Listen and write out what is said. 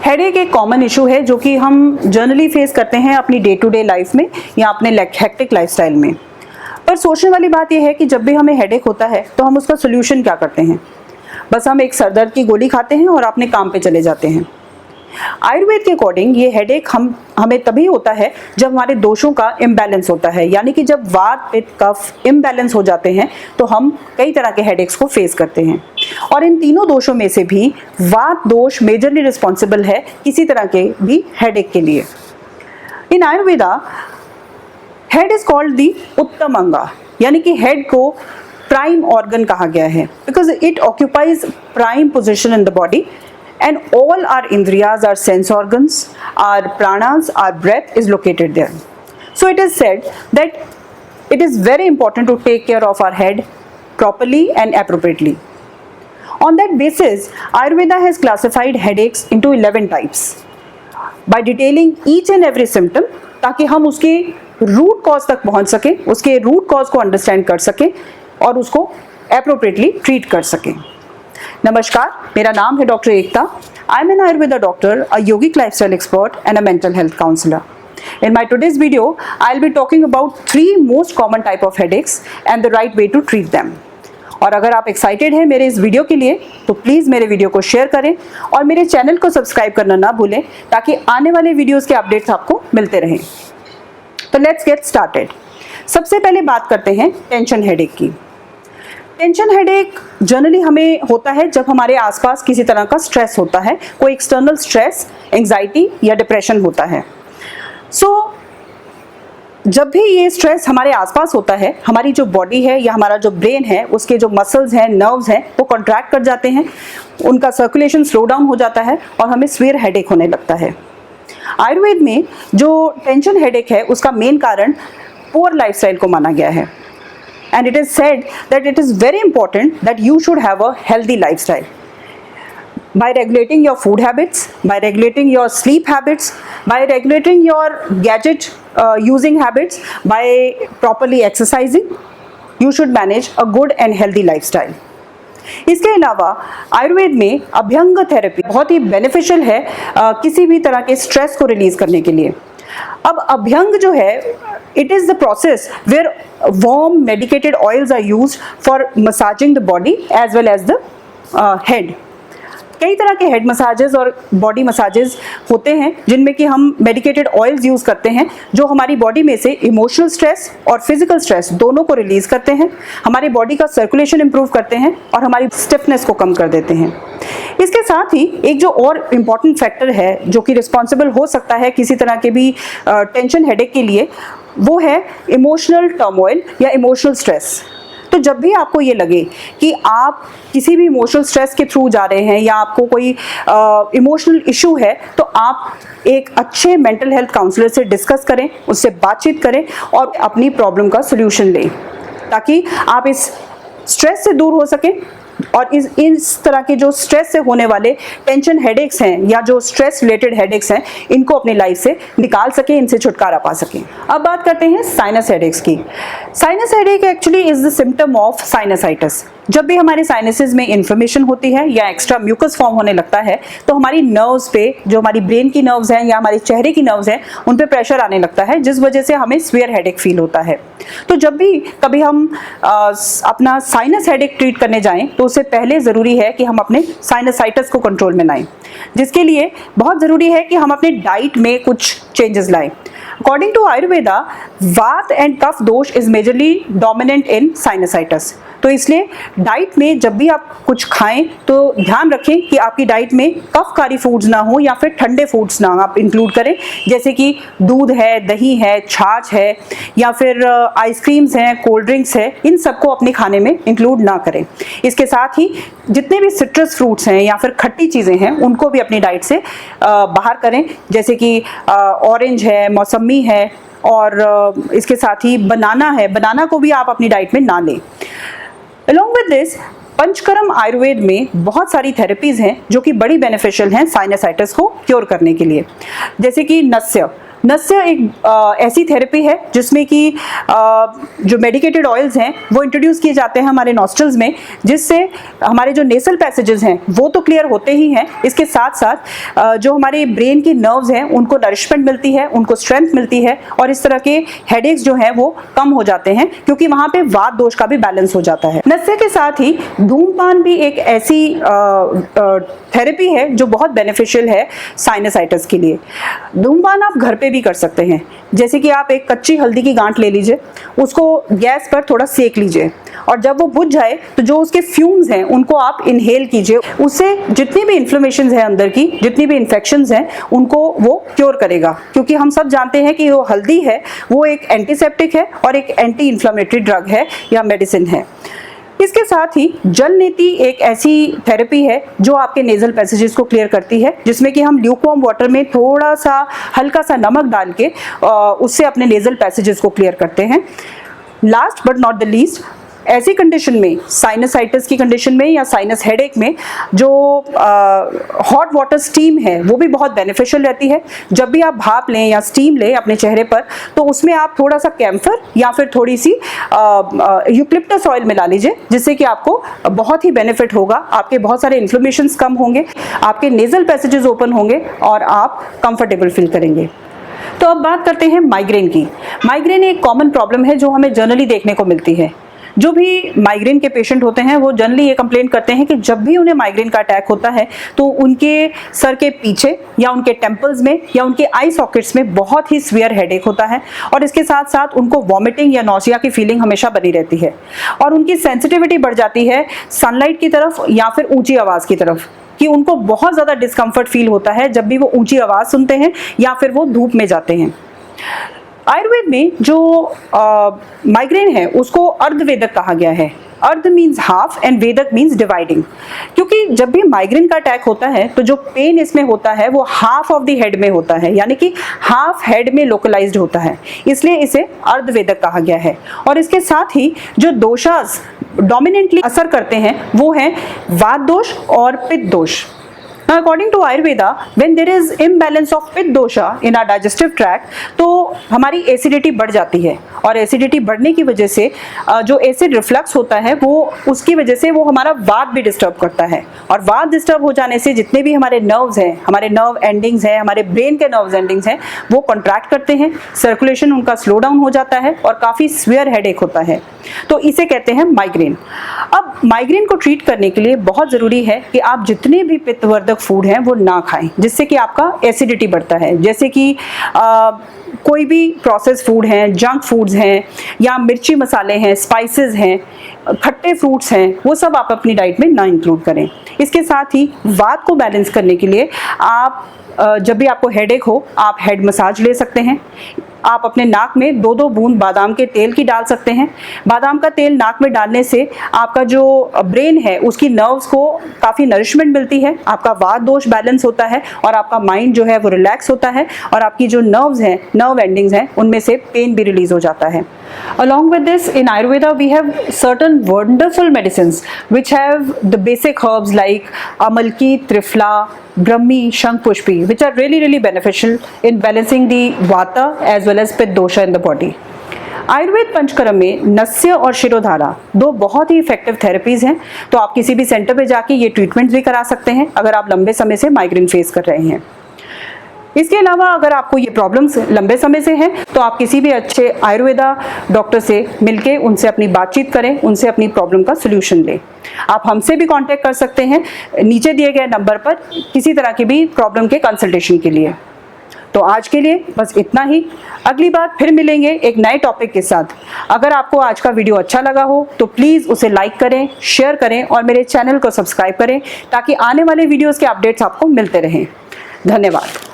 Headache एक common issue है जो कि हम जनरली फेस करते हैं अपनी डे टू डे लाइफ में या अपने हेक्टिक लाइफस्टाइल में। पर सोचने वाली बात यह है कि जब भी हमें हेडेक होता है तो हम उसका सोल्यूशन क्या करते हैं? बस हम एक सरदर्द की गोली खाते हैं और अपने काम पे चले जाते हैं। आयुर्वेद के अकॉर्डिंग ये हेडेक हमें तभी होता है जब हमारे दोषों का इम्बैलेंस होता है, यानी कि जब वात पित्त कफ इम्बैलेंस हो जाते हैं तो हम कई तरह के हेडेक्स को फेस करते हैं। और इन तीनों दोषों में से भी वात दोष मेजरली रिस्पॉन्सिबल है किसी तरह के भी हेडेक के लिए। In Ayurveda head is called the uttam anga, यानी कि हेड को प्राइम ऑर्गन कहा गया है because it occupies prime position in the body and all our indriyas, our sense organs, our pranas, our breath is located there. So it is said that it is very important to take care of our head properly and appropriately. On that basis, Ayurveda has classified headaches into 11 types by detailing each and every symptom ताकि हम उसके root cause तक पहुंच सकें, उसके root cause को understand कर सकें और उसको appropriately treat कर सकें। नमस्कार, मेरा नाम है doctor Ekta. I am an ayurveda doctor, a yogic lifestyle expert and a mental health counsellor. In my today's video, I'll be talking about 3 most common type of headaches and the right way to treat them. और अगर आप excited हैं मेरे इस video के लिए तो please मेरे वीडियो को शेयर करें और मेरे चैनल को सब्सक्राइब करना ना भूलें ताकि आने वाले वीडियोज़ के अपडेट्स आपको मिलते रहें। तो लेट्स गेट स्टार्टेड। सबसे पहले बात करते हैं टेंशन हेडेक की। टेंशन हेडेक जनरली हमें होता है जब हमारे आसपास किसी तरह का स्ट्रेस होता है, कोई एक्सटर्नल स्ट्रेस, एंजाइटी या डिप्रेशन होता है। जब भी ये स्ट्रेस हमारे आसपास होता है, हमारी जो बॉडी है या हमारा जो ब्रेन है, उसके जो मसल्स हैं, नर्व्स हैं, वो कॉन्ट्रैक्ट कर जाते हैं, उनका सर्कुलेशन स्लो डाउन हो जाता है और हमें सिवियर हेडेक होने लगता है। आयुर्वेद में जो टेंशन हेडेक है उसका मेन कारण पुअर लाइफस्टाइल को माना गया है। And it is said that it is very important that you should have a healthy lifestyle. By regulating your food habits, by regulating your sleep habits, by regulating your gadget using habits, by properly exercising, you should manage a good and healthy lifestyle. इसके अलावा आयुर्वेद में अभ्यंग therapy बहुत ही beneficial है किसी भी तरह के stress को रिलीज करने के लिए। अब अभ्यंग जो है, it is the process where warm medicated oils are used for massaging the body as well as the head. कई तरह के हेड मसाजेस और बॉडी मसाजेस होते हैं जिनमें कि हम मेडिकेटेड ऑयल्स यूज़ करते हैं जो हमारी बॉडी में से इमोशनल स्ट्रेस और फिजिकल स्ट्रेस दोनों को रिलीज़ करते हैं, हमारे बॉडी का सर्कुलेशन इंप्रूव करते हैं और हमारी स्टिफनेस को कम कर देते हैं। इसके साथ ही एक जो और इम्पॉर्टेंट फैक्टर है जो कि रिस्पॉन्सिबल हो सकता है किसी तरह के भी टेंशन हेडेक के लिए, वो है इमोशनल टर्मोइल या इमोशनल स्ट्रेस। तो जब भी आपको ये लगे कि आप किसी भी इमोशनल स्ट्रेस के थ्रू जा रहे हैं या आपको कोई इमोशनल इशू है तो आप एक अच्छे मेंटल हेल्थ काउंसलर से डिस्कस करें, उससे बातचीत करें और अपनी प्रॉब्लम का सोल्यूशन लें ताकि आप इस स्ट्रेस से दूर हो सकें और इस तरह के जो स्ट्रेस से होने वाले टेंशन हेडेक्स हैं या जो स्ट्रेस रिलेटेड हेडेक्स हैं इनको अपनी लाइफ से निकाल सकें, इनसे छुटकारा पा सकें। अब बात करते हैं साइनस हेडेक्स की। Sinus headache actually is the symptom of sinusitis. जब भी हमारे साइनसेस में इन्फ्लेमेशन होती है या एक्स्ट्रा म्यूकस फॉर्म होने लगता है तो हमारी नर्व्स पे, जो हमारी ब्रेन की नर्व्स हैं या हमारे चेहरे की नर्व्स हैं, उन पे प्रेशर आने लगता है जिस वजह से हमें सिवियर हेडेक फील होता है। तो जब भी कभी हम अपना साइनस हेडेक ट्रीट करने जाएं तो उससे पहले ज़रूरी है कि हम अपने साइनसाइटिस को कंट्रोल में लाएं, जिसके लिए बहुत ज़रूरी है कि हम अपने डाइट में कुछ चेंजेस लाएं। अकॉर्डिंग टू आयुर्वेदा, वात एंड कफ दोष is majorly dominant in sinusitis. तो इसलिए डाइट में जब भी आप कुछ खाएं तो ध्यान रखें कि आपकी डाइट में कफकारी फूड्स ना हो या फिर ठंडे फूड्स ना आप इंक्लूड करें, जैसे कि दूध है, दही है, छाछ है या फिर आइसक्रीम्स हैं, कोल्ड ड्रिंक्स है, इन सबको अपने खाने में इंक्लूड ना करें। इसके साथ ही जितने भी सिट्रस फ्रूट्स हैं या फिर खट्टी चीज़ें हैं उनको भी अपनी डाइट से बाहर करें, जैसे कि ऑरेंज है, मौसमी है और इसके साथ ही बनाना है, बनाना को भी आप अपनी डाइट में ना लें। Along with this, panchakarma Ayurveda में बहुत सारी थेरेपीज हैं जो कि बड़ी बेनिफिशियल हैं साइनसाइटिस को क्योर करने के लिए, जैसे कि नस्य। नस्य एक ऐसी थेरेपी है जिसमें कि जो मेडिकेटेड ऑयल्स हैं वो इंट्रोड्यूस किए जाते हैं हमारे नॉस्ट्रल्स में, जिससे हमारे जो नेसल पैसेजेस हैं वो तो क्लियर होते ही हैं, इसके साथ साथ जो हमारे ब्रेन की नर्व्स हैं उनको नरिशमेंट मिलती है, उनको स्ट्रेंथ मिलती है, और इस तरह के हेडेक्स जो हैं वो कम हो जाते हैं क्योंकि वहाँ पे वात दोष का भी बैलेंस हो जाता है। नस्य के साथ ही धूम्रपान भी एक ऐसी थेरेपी है जो बहुत बेनिफिशियल है साइनसाइटिस के लिए। धूम्रपान आप घर पे भी कर सकते हैं, जैसे कि आप एक कच्ची हल्दी की गांठ ले लीजिए, उसको गैस पर थोड़ा सेक लीजिए, और जब वो बुझ जाए तो जो उसके फ्यूम्स हैं उनको आप इनहेल कीजिए। उससे जितनी भी इन्फ्लेमेशन है अंदर की, जितनी भी इन्फेक्शंस हैं, उनको वो क्योर करेगा, क्योंकि हम सब जानते हैं कि वो हल्दी है वो एक एंटीसेप्टिक है और एक एंटी इन्फ्लेमेटरी ड्रग है या मेडिसिन है। इसके साथ ही जल नीति एक ऐसी थेरेपी है जो आपके नेजल पैसेजेस को क्लियर करती है, जिसमें कि हम ल्यूकवार्म वाटर में थोड़ा सा हल्का सा नमक डाल के उससे अपने नेजल पैसेजेस को क्लियर करते हैं। Last but not the least, ऐसी कंडीशन में, साइनसाइटिस की कंडीशन में या साइनस हेडेक में, जो हॉट वाटर स्टीम है वो भी बहुत बेनिफिशियल रहती है। जब भी आप भाप लें या स्टीम लें अपने चेहरे पर, तो उसमें आप थोड़ा सा कैम्फर या फिर थोड़ी सी यूकलिप्टस ऑयल मिला लीजिए, जिससे कि आपको बहुत ही बेनिफिट होगा। आपके बहुत सारे इन्फ्लेमेशंस कम होंगे, आपके नेजल पैसेजेस ओपन होंगे और आप कंफर्टेबल फील करेंगे। तो अब बात करते हैं माइग्रेन की। माइग्रेन एक कॉमन प्रॉब्लम है जो हमें जनरली देखने को मिलती है। जो भी माइग्रेन के पेशेंट होते हैं वो जनरली ये कंप्लेंट करते हैं कि जब भी उन्हें माइग्रेन का अटैक होता है तो उनके सर के पीछे या उनके टेम्पल्स में या उनके आई सॉकेट्स में बहुत ही सीवियर हेडेक होता है, और इसके साथ साथ उनको वॉमिटिंग या नौसिया की फीलिंग हमेशा बनी रहती है, और उनकी सेंसिटिविटी बढ़ जाती है सनलाइट की तरफ या फिर ऊंची आवाज़ की तरफ, कि उनको बहुत ज़्यादा डिस्कम्फर्ट फील होता है जब भी वो ऊंची आवाज़ सुनते हैं या फिर वो धूप में जाते हैं। आयुर्वेद में जो माइग्रेन है उसको अर्धवेदक कहा गया है। अर्ध मीन्स हाफ एंड वेदक मीन्स डिवाइडिंग, क्योंकि जब भी माइग्रेन का अटैक होता है तो जो पेन इसमें होता है वो हाफ ऑफ द हेड में होता है, यानी कि हाफ हेड में लोकलाइज्ड होता है, इसलिए इसे अर्धवेदक कहा गया है। और इसके साथ ही जो दोषास डोमिनेंटली असर करते हैं वो हैं वात दोष और पित्त दोष। Now, according to Ayurveda, when there is imbalance of पित्त दोषा in our digestive tract, तो हमारी एसिडिटी बढ़ जाती है, और एसिडिटी बढ़ने की वजह से जो एसिड रिफ्लक्स होता है वो उसकी वजह से वो हमारा वात भी डिस्टर्ब करता है, और वात डिस्टर्ब हो जाने से जितने भी हमारे नर्व्स हैं, हमारे नर्व एंडिंग्स हैं, हमारे ब्रेन के नर्व एंडिंग्स हैं, वो कॉन्ट्रैक्ट करते हैं, सर्कुलेशन उनका स्लो डाउन हो जाता है और काफ़ी सीवियर हेडेक होता है। तो इसे कहते हैं माइग्रेन। अब माइग्रेन को ट्रीट करने के लिए बहुत ज़रूरी है कि आप जितने भी पित्तवर्धक फूड हैं वो ना खाएं, जिससे कि आपका एसिडिटी बढ़ता है, जैसे कि कोई भी प्रोसेस फूड हैं, जंक फूड्स हैं, या मिर्ची मसाले हैं, स्पाइसेस हैं, खट्टे फ्रूट्स हैं, वो सब आप अपनी डाइट में ना इंक्लूड करें। इसके साथ ही वात को बैलेंस करने के लिए आप जब भी आपको हेडेक हो आप हेड मसाज ले सकते हैं। आप अपने नाक में 2-2 बूंद बादाम के तेल की डाल सकते हैं। बादाम का तेल नाक में डालने से आपका जो ब्रेन है उसकी नर्व्स को काफ़ी नरिशमेंट मिलती है, आपका वात दोष बैलेंस होता है और आपका माइंड जो है वो रिलैक्स होता है, और आपकी जो नर्व्स हैं, नर्व एंडिंग्स हैं, उनमें से पेन भी रिलीज हो जाता है। Along with this, in Ayurveda we have certain wonderful medicines which have the basic herbs like amalki, trifla, brahmi, shankpushpi, which are really beneficial in balancing the vata as well as pitta dosha in the body. Ayurveda panchakarma में नस्य और शिरोधारा 2 बहुत ही effective therapies हैं, तो आप किसी भी centre पे जाके ये ट्रीटमेंट्स भी करा सकते हैं अगर आप लंबे समय से माइग्रेन फेस कर रहे हैं। इसके अलावा अगर आपको ये प्रॉब्लम्स लंबे समय से हैं तो आप किसी भी अच्छे आयुर्वेदा डॉक्टर से मिलके उनसे अपनी बातचीत करें, उनसे अपनी प्रॉब्लम का सोल्यूशन लें। आप हमसे भी कांटेक्ट कर सकते हैं नीचे दिए गए नंबर पर किसी तरह की भी प्रॉब्लम के कंसल्टेशन के लिए। तो आज के लिए बस इतना ही। अगली बार फिर मिलेंगे एक नए टॉपिक के साथ। अगर आपको आज का वीडियो अच्छा लगा हो तो प्लीज़ उसे लाइक करें, शेयर करें और मेरे चैनल को सब्सक्राइब करें ताकि आने वाले वीडियोज़ के अपडेट्स आपको मिलते रहें। धन्यवाद।